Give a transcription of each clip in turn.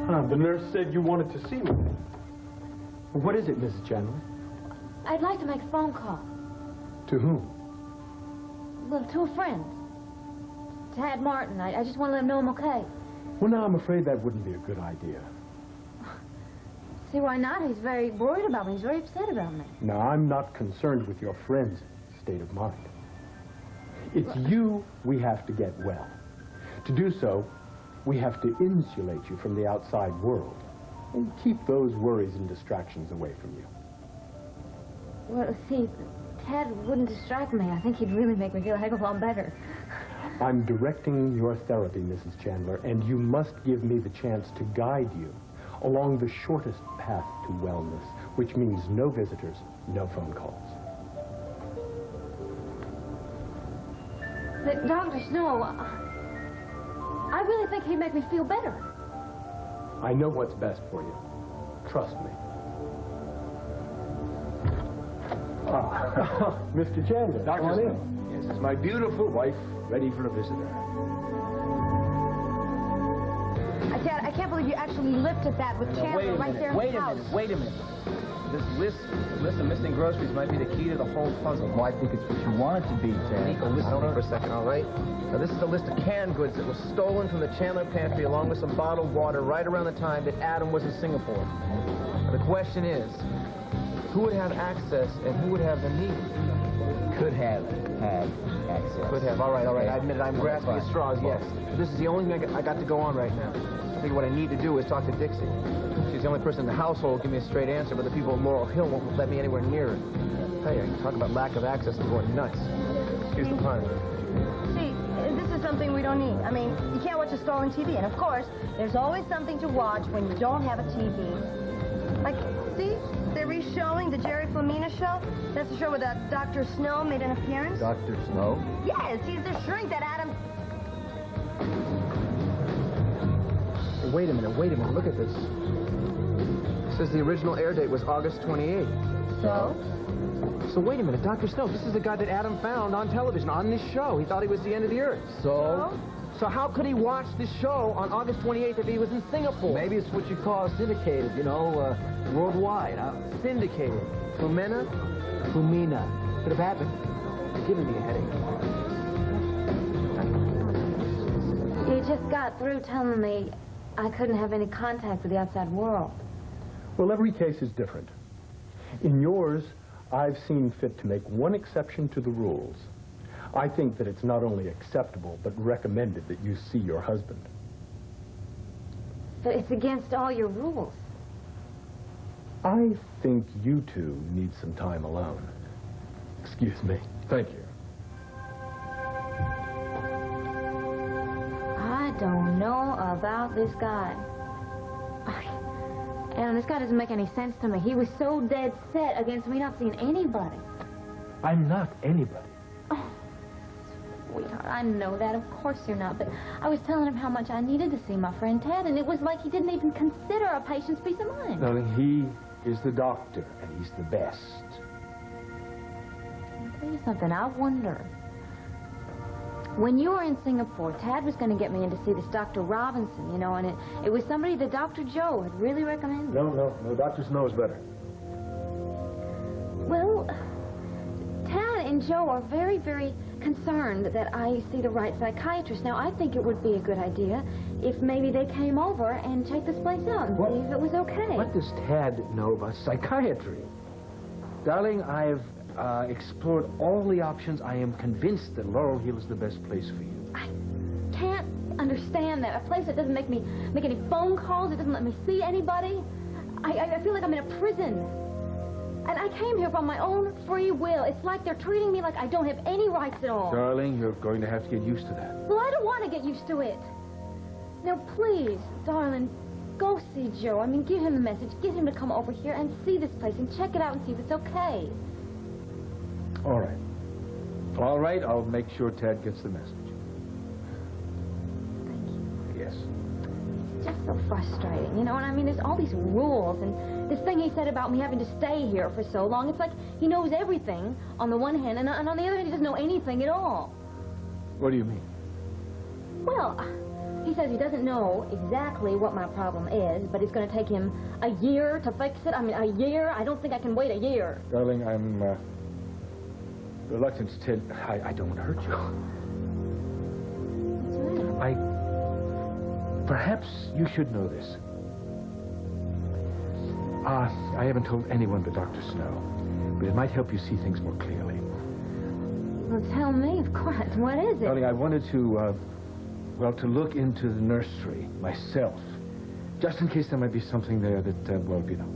The nurse said you wanted to see me. What is it, Mrs. Chandler? I'd like to make a phone call. To whom? Well, to a friend. Tad Martin. I just want to let him know I'm okay. Well, now, I'm afraid that wouldn't be a good idea. See, why not? He's very worried about me. He's very upset about me. Now, I'm not concerned with your friend's state of mind. It's you we have to get well. To do so, we have to insulate you from the outside world and keep those worries and distractions away from you. Well, see, Tad wouldn't distract me. I think he'd really make me feel a heck of a lot better. I'm directing your therapy, Mrs. Chandler, and you must give me the chance to guide you along the shortest path to wellness, which means no visitors, no phone calls. But Dr. Snow, I really think he'd make me feel better. I know what's best for you. Trust me. Mr. Chandler, Dr. come on Snow. in. Yes, it's my beautiful wife ready for a visitor. Dad, I can't believe you actually lifted that with Chandler right there in the house. Wait a minute. This list of missing groceries might be the key to the whole puzzle. Well, I think it's what you want it to be, Ted. Nico, listen to me for a second, all right? Now, this is a list of canned goods that was stolen from the Chandler pantry along with some bottled water right around the time that Adam was in Singapore. Now, the question is, who would have access and who would have the need? Could have had access. Could have. All right. I admit it. I'm grasping at straws, yes. But this is the only thing I got to go on right now. I think what I need to do is talk to Dixie. She's the only person in the household who can give me a straight answer, but the people in Laurel Hill won't let me anywhere near her. Hey, you talk about lack of access and going nuts. Excuse the pun. See, this is something we don't need. I mean, you can't watch a stolen TV. And, of course, there's always something to watch when you don't have a TV. Like, see? They're re-showing the Jerry Flamina show. That's the show where Dr. Snow made an appearance. Dr. Snow? Yes, he's the shrink that Adam... Hey, wait a minute. Look at this. It says the original air date was August 28th. So wait a minute. Dr. Snow, this is the guy that Adam found on television, on this show. He thought he was the end of the earth. So how could he watch this show on August 28th if he was in Singapore? Maybe it's what you call syndicated, you know, worldwide, huh? Syndicated. Flamina? Could have happened. You're giving me a headache. You just got through telling me I couldn't have any contact with the outside world. Well, every case is different. In yours, I've seen fit to make one exception to the rules. I think that it's not only acceptable, but recommended that you see your husband. But it's against all your rules. I think you two need some time alone. Excuse me. Thank you. I don't know about this guy. And this guy doesn't make any sense to me. He was so dead set against me not seeing anybody. I'm not anybody. Oh, sweetheart, I know that. Of course you're not. But I was telling him how much I needed to see my friend Ted, and it was like he didn't even consider a patient's peace of mind. Darling, he is the doctor, and he's the best. I'll tell you something. I wonder. When you were in Singapore, Tad was going to get me in to see this Dr. Robinson, you know, and it was somebody that Dr. Joe had really recommended. No, Dr. Snow is better. Well, Tad and Joe are very, very concerned that I see the right psychiatrist. Now, I think it would be a good idea if maybe they came over and checked this place out and see if it was okay. What does Tad know about psychiatry? Darling, I've explored all the options. I am convinced that Laurel Hill is the best place for you. I can't understand that. A place that doesn't make any phone calls, it doesn't let me see anybody. I feel like I'm in a prison. And I came here from my own free will. It's like they're treating me like I don't have any rights at all. Darling, you're going to have to get used to that. Well, I don't want to get used to it. Now, please, darling, go see Joe. I mean, give him the message. Get him to come over here and see this place and check it out and see if it's okay. All right. All right, I'll make sure Ted gets the message. Thank you. Yes. It's just so frustrating, you know what I mean? There's all these rules, and this thing he said about me having to stay here for so long, it's like he knows everything on the one hand, and on the other hand, he doesn't know anything at all. What do you mean? Well, He says he doesn't know exactly what my problem is, but it's going to take him a year to fix it. I mean, a year? I don't think I can wait a year. Darling, I'm reluctant to tell... I don't want to hurt you. What's wrong? Perhaps you should know this. I haven't told anyone but Dr. Snow, but it might help you see things more clearly. Well, tell me, of course. What is it? Darling, I wanted to, well, to look into the nursery myself, just in case there might be something there that, well, you know.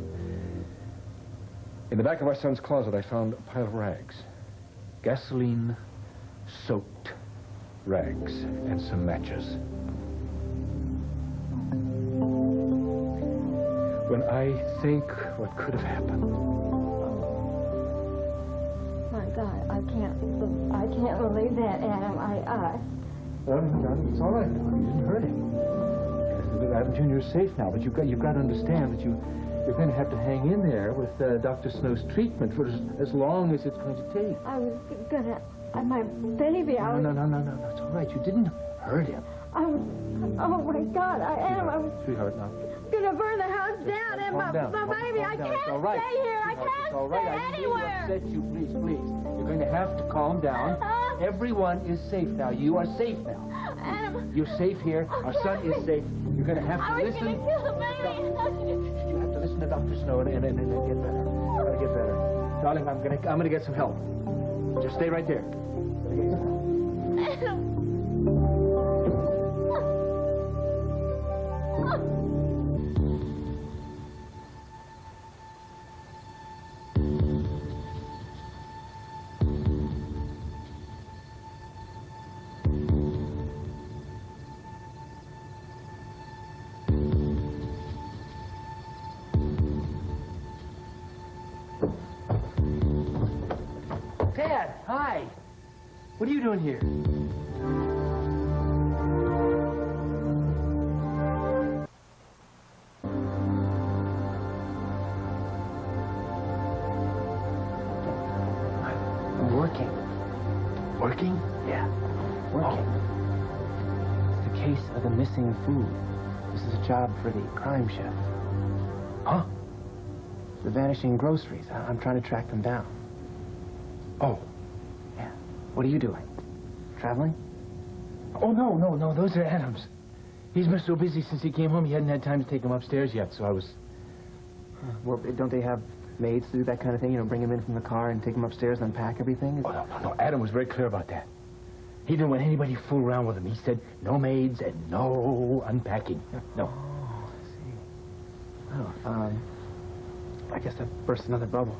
In the back of our son's closet, I found a pile of rags. Gasoline-soaked rags and some matches. When I think what could have happened. My God, I can't believe that, Adam. It's all right. You didn't hurt him. Adam Jr. is safe now, but you've got to understand that you're going to have to hang in there with Dr. Snow's treatment for as long as it's going to take. I was gonna, my baby. No, it's all right. You didn't hurt him. Oh my God, I was Sweetheart, now. gonna burn the house down, and my baby. I can't stay here. I can't It's all right. stay I didn't anywhere. upset you. Please. You're going to have to calm down. Everyone is safe now. You are safe now. Adam. You're safe here. Our son is safe. You're going to have to I was listen. gonna kill the baby. You have to listen to Dr. Snow and get better. You're going to get better. Darling, I'm going to get some help. Just stay right there. Adam. Dad, hi. What are you doing here? I'm working. Working? Yeah, working. It's the case of the missing food. This is a job for the crime chef. Huh? The vanishing groceries. I'm trying to track them down. Oh. Yeah. What are you doing? Traveling? Oh, no. Those are Adam's. He's been so busy since he came home, he hadn't had time to take them upstairs yet, so I was... Well, don't they have maids to do that kind of thing? You know, bring them in from the car and take them upstairs and unpack everything? Oh, no. Adam was very clear about that. He didn't want anybody to fool around with him. He said no maids and no unpacking. No. Oh, I see. Well, I guess that burst another bubble.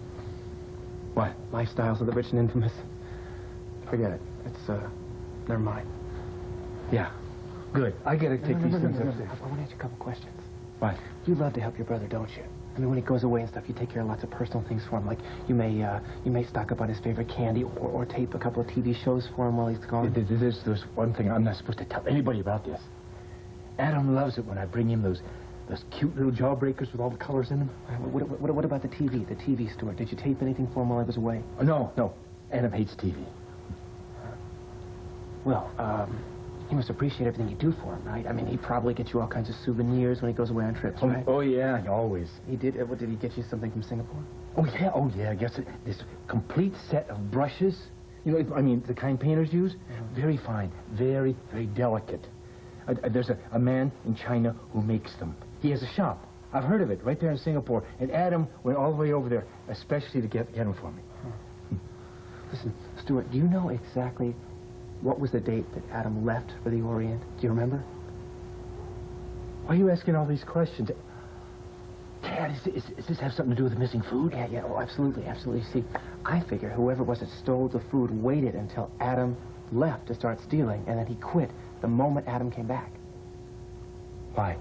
What? Lifestyles of the rich and infamous. Forget it. It's, never mind. Yeah. Good. I gotta take these things upstairs. I want to ask you a couple questions. What? You love to help your brother, don't you? I mean, when he goes away and stuff, you take care of lots of personal things for him. Like, you may stock up on his favorite candy or tape a couple of TV shows for him while he's gone. There's one thing I'm not supposed to tell anybody about this. Adam loves it when I bring him those cute little jawbreakers with all the colors in them. What about the TV? The TV store. Did you tape anything for him while he was away? Oh, no. Adam hates TV. Well, he must appreciate everything you do for him, right? I mean, he probably gets you all kinds of souvenirs when he goes away on trips, right? Oh, yeah, always. He did? What, did he get you something from Singapore? Oh, yeah. I guess this complete set of brushes. You know, I mean, the kind painters use. Very fine. Very, very delicate. There's a man in China who makes them. He has a shop. I've heard of it right there in Singapore. And Adam went all the way over there, especially to get them for me. Listen, Stuart, do you know exactly what was the date that Adam left for the Orient? Do you remember? Why are you asking all these questions? Dad, does this have something to do with the missing food? Yeah. Oh, absolutely. See, I figure whoever was that stole the food waited until Adam left to start stealing, and then he quit the moment Adam came back. Why?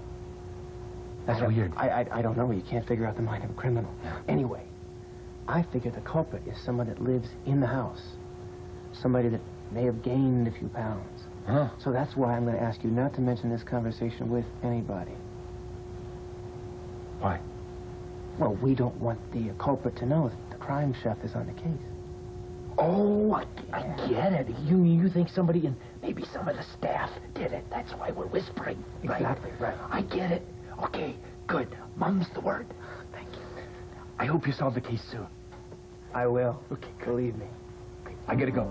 That's weird. I don't know. You can't figure out the mind of a criminal. Anyway, I figure the culprit is someone that lives in the house. Somebody that may have gained a few pounds. Huh? So that's why I'm going to ask you not to mention this conversation with anybody. Why? Well, we don't want the culprit to know that the crime chef is on the case. Oh, I get it. You think somebody in Maybe some of the staff did it. That's why we're whispering. Exactly, right. I get it. Okay, good. Mum's the word. Thank you. I hope you solve the case soon. I will. Okay, good. Believe me. I gotta go.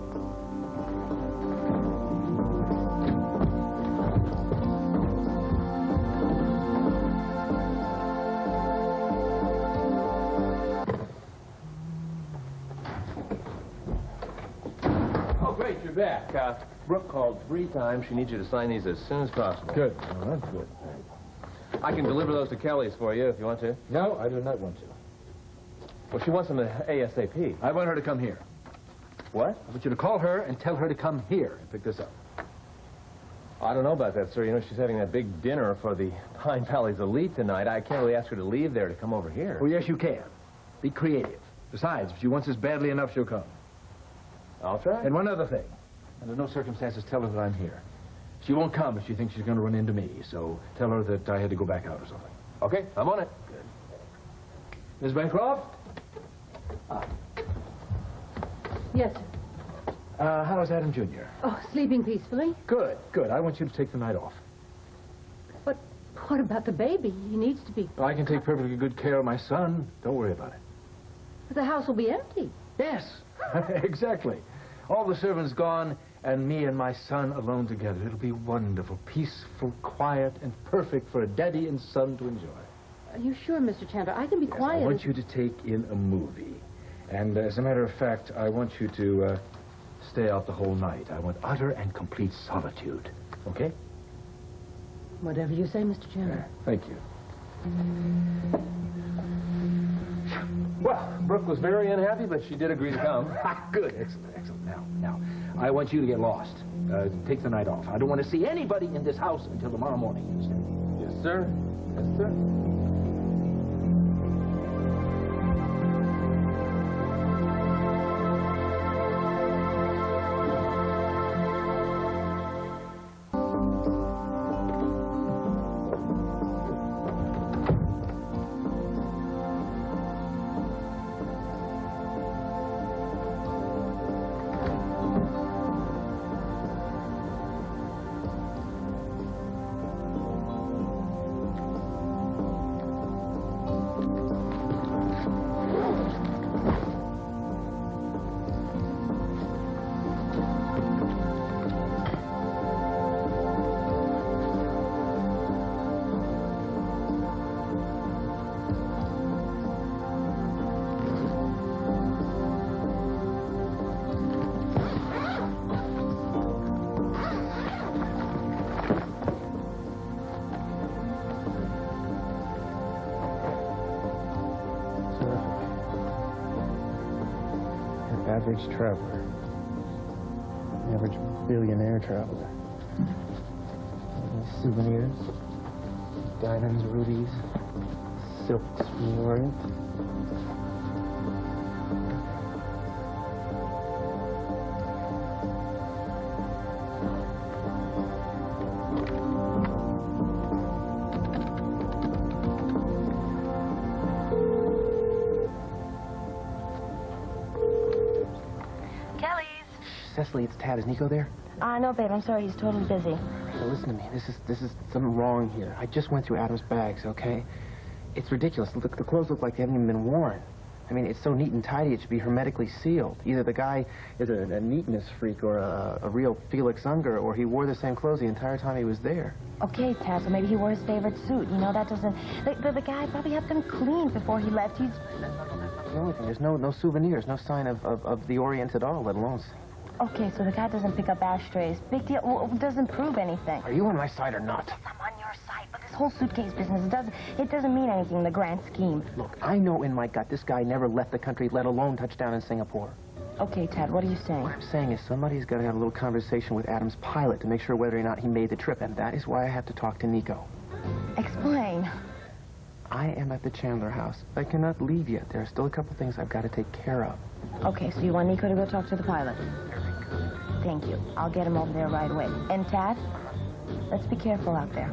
Oh, great, you're back. Brooke called 3 times. She needs you to sign these as soon as possible. Good. Oh, that's good. I can deliver those to Kelly's for you if you want to. No, I do not want to. Well, she wants them ASAP. I want her to come here. What? I want you to call her and tell her to come here and pick this up. I don't know about that, sir. You know, she's having that big dinner for the Pine Valley's elite tonight. I can't really ask her to leave there to come over here. Oh, yes, you can. Be creative. Besides, if she wants this badly enough, she'll come. I'll try. And one other thing. Under no circumstances, tell her that I'm here. She won't come if she thinks she's going to run into me, so tell her that I had to go back out or something. Okay, I'm on it. Miss Bancroft? Yes, sir. How's Adam Jr.? Oh, sleeping peacefully. Good, good. I want you to take the night off. But what about the baby? He needs to be... I can take perfectly good care of my son. Don't worry about it. But the house will be empty. Yes, exactly. All the servants gone, and me and my son alone together. It'll be wonderful, peaceful, quiet, and perfect for a daddy and son to enjoy. Are you sure, Mr. Chandler? I can be quiet. I want you to take in a movie. And as a matter of fact, I want you to stay out the whole night. I want utter and complete solitude. Okay? Whatever you say, Mr. Chandler. Thank you. Well, Brooke was very unhappy, but she did agree to come. Good. Excellent, excellent. Now, I want you to get lost. Take the night off. I don't want to see anybody in this house until tomorrow morning. You understand? Yes, sir. Yes, sir. Average traveler. Average billionaire traveler. Souvenirs. Diamonds, rubies. Silks from the Orient. Cecily, it's Tad. Is Nico there? No, babe, I'm sorry. He's totally busy. So listen to me. This is something wrong here. I just went through Adam's bags, okay? It's ridiculous. Look, the clothes look like they haven't even been worn. I mean, it's so neat and tidy, it should be hermetically sealed. Either the guy is a neatness freak or a real Felix Unger, or he wore the same clothes the entire time he was there. Okay, Tad, so maybe he wore his favorite suit. You know, that doesn't... The guy probably had them cleaned before he left. He's... The only thing, there's no souvenirs, no sign of the Orient at all, let alone... Okay, so the guy doesn't pick up ashtrays. Big deal. Well, it doesn't prove anything. Are you on my side or not? Yes, I'm on your side, but this whole suitcase business, it doesn't mean anything in the grand scheme. Look, I know in my gut this guy never left the country, let alone touch down in Singapore. Okay, Tad, what are you saying? What I'm saying is somebody's got to have a little conversation with Adam's pilot to make sure whether or not he made the trip, and that is why I have to talk to Nico. Explain. I am at the Chandler house. I cannot leave yet. There are still a couple things I've got to take care of. Okay, so you want Nico to go talk to the pilot? Thank you. I'll get him over there right away. And Tad, let's be careful out there.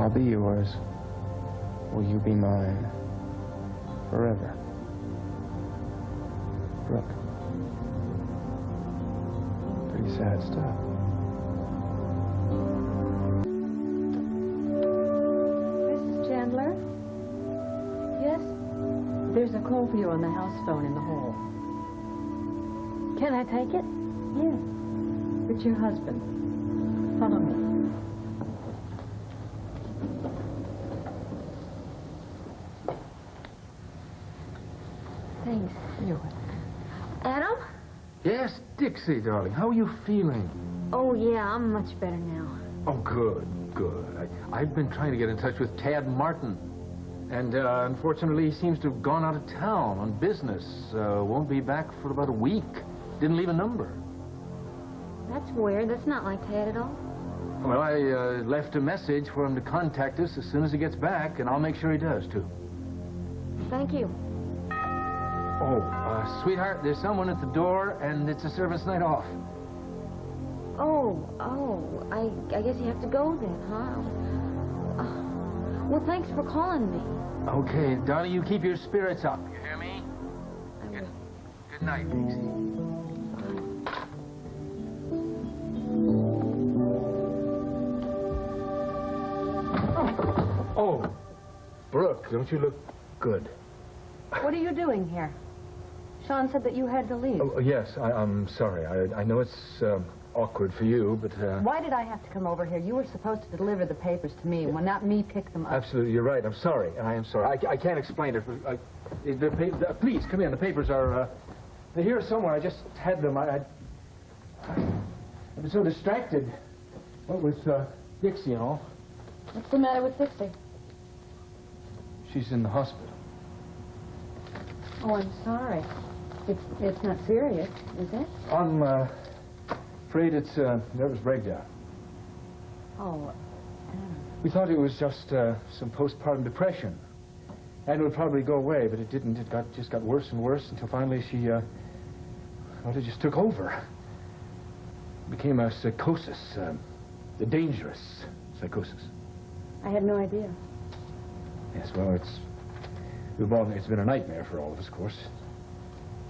I'll be yours. Will you be mine? Forever. Brooke. Pretty sad stuff. Mrs. Chandler? Yes? There's a call for you on the house phone in the hall. Can I take it? Yes. It's your husband. Follow me. Thanks. You. Adam? Yes, Dixie, darling. How are you feeling? Oh, yeah, I'm much better now. Oh, good, good. I've been trying to get in touch with Tad Martin. And unfortunately, he seems to have gone out of town on business. Won't be back for about a week. Didn't leave a number. That's weird. That's not like Ted at all. Well, I left a message for him to contact us as soon as he gets back, and I'll make sure he does, too. Thank you. Oh, sweetheart, there's someone at the door, and it's a servant's night off. Oh, I guess you have to go then, huh? Well, thanks for calling me. Okay, darling, you keep your spirits up. You hear me? I will. Good night, Dixie. Oh, Brooke, don't you look good? What are you doing here? Sean said that you had to leave. Oh, yes, I'm sorry. I know it's awkward for you, but... Why did I have to come over here? You were supposed to deliver the papers to me, well, not me pick them up. Absolutely, you're right. I'm sorry. I am sorry. I can't explain it. Please, come in. The papers are... they're here somewhere. I just had them. I was so distracted. What with Dixie and all. What's the matter with Dixie? She's in the hospital. Oh, I'm sorry. It's not serious, is it? I'm afraid it's a nervous breakdown. Oh, We thought it was just some postpartum depression. And it would probably go away, but it didn't. It just got worse and worse until finally she, well, it just took over. It became a psychosis, the dangerous psychosis. I had no idea. Yes, well, it's been a nightmare for all of us, of course.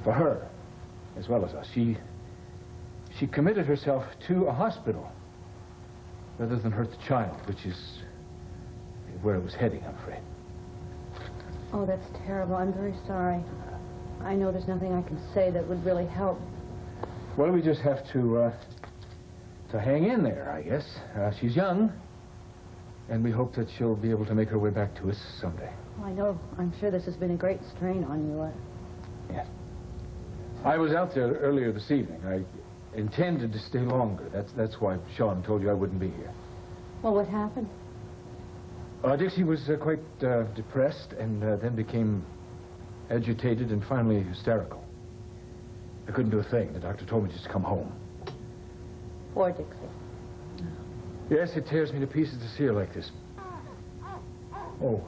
For her, as well as us. She committed herself to a hospital rather than hurt the child, which is where it was heading, I'm afraid. Oh, that's terrible. I'm very sorry. I know there's nothing I can say that would really help. Well, we just have to hang in there, I guess. She's young, and we hope that she'll be able to make her way back to us someday. Well, I know. I'm sure this has been a great strain on you. Yes. I was out there earlier this evening. I intended to stay longer. That's why Sean told you I wouldn't be here. Well, what happened? Dixie was quite depressed and then became agitated and finally hysterical. I couldn't do a thing. The doctor told me just to come home. Poor Dixie. Yes, it tears me to pieces to see her like this. Oh,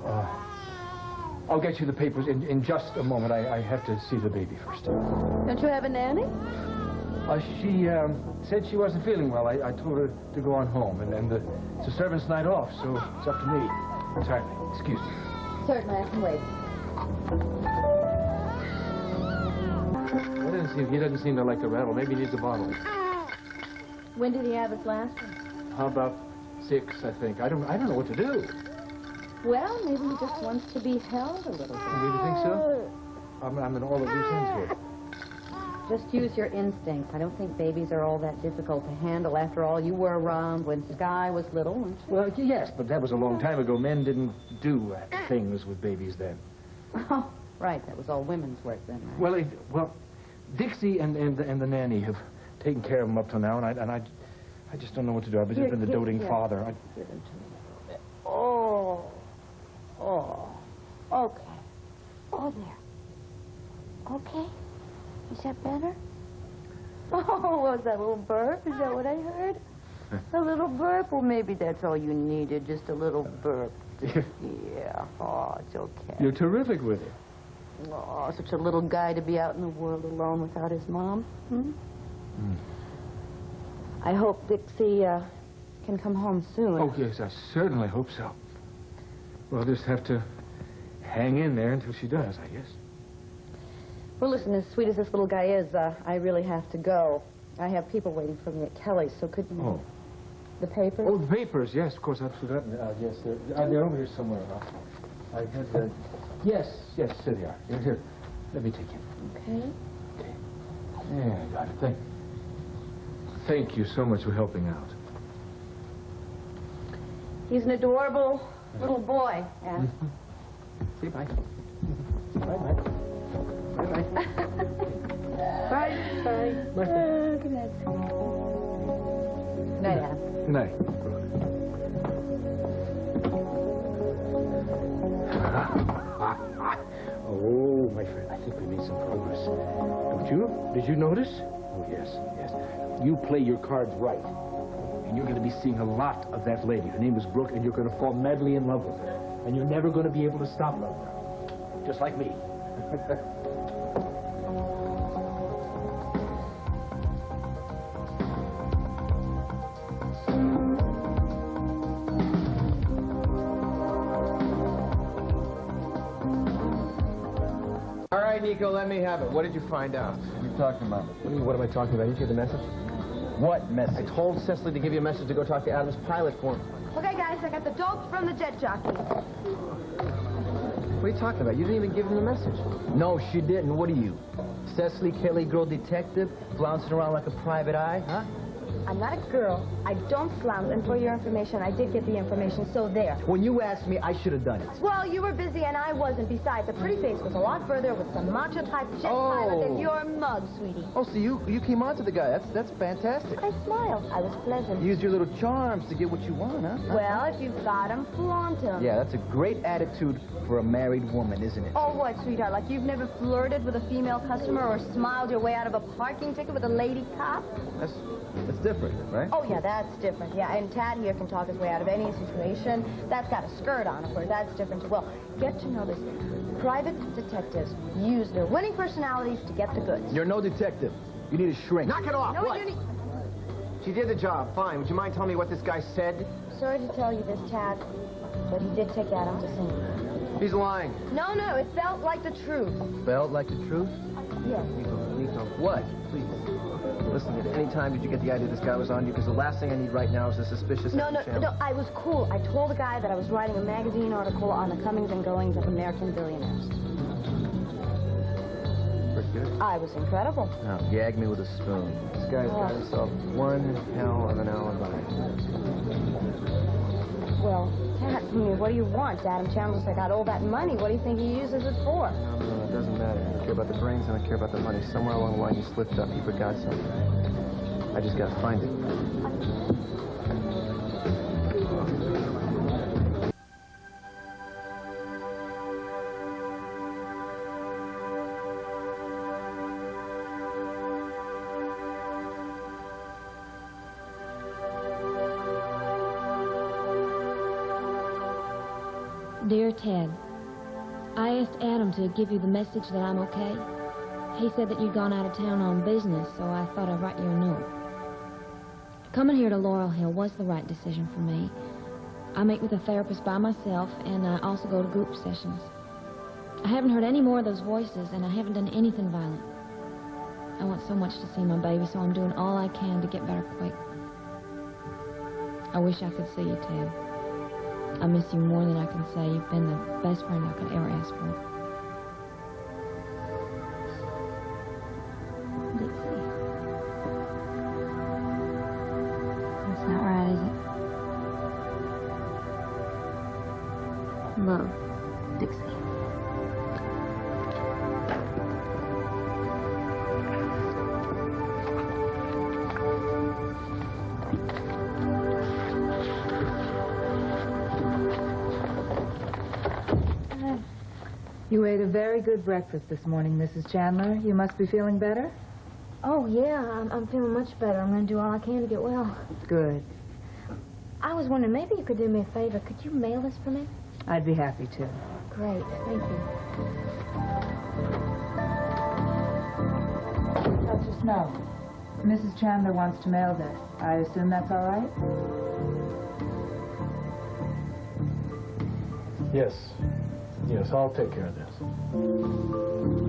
I'll get you the papers in just a moment. I have to see the baby first. Don't you have a nanny? She said she wasn't feeling well. I told her to go on home, and it's a servant's night off, so it's up to me entirely. Excuse me. Certainly, I can wait. He doesn't seem to like the rattle. Maybe he needs a bottle. When did he have his last one? How about 6, I think. I don't know what to do. Well, maybe he just wants to be held a little bit. You really think so? I'm in all the loose ends here. Just use your instincts. I don't think babies are all that difficult to handle. After all, you were around when Sky was little, weren't you? Well, yes, but that was a long time ago. Men didn't do things with babies then. Oh, right. That was all women's work then, right? Well, Dixie and the nanny have taken care of him up to now, and I just don't know what to do. I've just been the doting father. Give him to me. Oh, okay. Oh, there. Okay. Is that better? Oh, was that a little burp? Is that what I heard? A little burp? Well, maybe that's all you needed, just a little burp. Yeah. Oh, it's okay. You're terrific with it. Oh, such a little guy to be out in the world alone without his mom. I hope Dixie can come home soon. Oh, yes, I certainly hope so. Well, I'll just have to hang in there until she does, I guess. Well, listen, as sweet as this little guy is, I really have to go. I have people waiting for me at Kelly's, so could you... Oh. The papers? Oh, the papers, yes, of course, I've forgotten. Yes, they're over here somewhere. I had, yes, there they are. Here, let me take it. Okay. Yeah, I got it. Thank you so much for helping out. He's an adorable little boy, yeah. See, bye. Bye-bye. Bye-bye. Bye. Bye. Good night. Good night, Adam. Good night. Oh, my friend, I think we made some progress. Don't you? Did you notice? Oh, yes. You play your cards right, and you're going to be seeing a lot of that lady. Her name is Brooke, and you're going to fall madly in love with her. And you're never going to be able to stop loving her. Just like me. All right, Nico, let me have it. What did you find out? What are you talking about? What am I talking about? You get the message? What message? I told Cecily to give you a message to go talk to Adam's pilot for him. Okay, guys, I got the dope from the jet jockey. What are you talking about? You didn't even give him the message. No, she didn't. What are you? Cecily Kelly, girl detective, flouncing around like a private eye, huh? I'm not a girl. I don't flounce, and for your information, I did get the information, so there. When you asked me, I should have done it. Well, you were busy and I wasn't. Besides, the pretty face was a lot further with some macho-type jet pilot than your mug, sweetie. Oh, so you came on to the guy. That's fantastic. I smiled. I was pleasant. You used your little charms to get what you want, huh? Well, if you've got 'em, flaunt 'em. Yeah, that's a great attitude for a married woman, isn't it? Oh, what, sweetheart? Like you've never flirted with a female customer or smiled your way out of a parking ticket with a lady cop? That's different, right? Oh, yeah, that's different. Yeah, and Tad here can talk his way out of any situation. That's got a skirt on, of course. That's different, too. Well, get to know this. Private detectives use their winning personalities to get the goods. You're no detective. You need a shrink. Knock it off. No, What? you need... She did the job. Fine. Would you mind telling me what this guy said? Sorry to tell you this, Tad, but he did take Adam to sing. He's lying. No, it felt like the truth. Felt like the truth? Yes. Nico, What? please. Listen, at any time did you get the idea this guy was on you? Because the last thing I need right now is a suspicious... No, I was cool. I told the guy that I was writing a magazine article on the comings and goings of American billionaires. Pretty good. I was incredible. Now, gag me with a spoon. This guy's got himself one hell of an alibi. Well, Kat, I mean, what do you want? Adam Chandler said, got all that money. What do you think he uses it for? No, it doesn't matter. I don't care about the brains, I don't care about the money. Somewhere along the line he slipped up. He forgot something. I just gotta find it. Dear Ted, I asked Adam to give you the message that I'm okay. He said that you'd gone out of town on business, so I thought I'd write you a note. Coming here to Laurel Hill was the right decision for me. I meet with a therapist by myself, and I also go to group sessions. I haven't heard any more of those voices, and I haven't done anything violent. I want so much to see my baby, so I'm doing all I can to get better quick. I wish I could see you, Ted. I miss you more than I can say. You've been the best friend I could ever ask for. Dixie. That's not right, is it? Love, Dixie. You ate a very good breakfast this morning, Mrs. Chandler. You must be feeling better? Oh, yeah, I'm feeling much better. I'm going to do all I can to get well. Good. I was wondering, maybe you could do me a favor. Could you mail this for me? I'd be happy to. Great, thank you. Dr. Snow, Mrs. Chandler wants to mail this. I assume that's all right? Yes. Yes, I'll take care of this.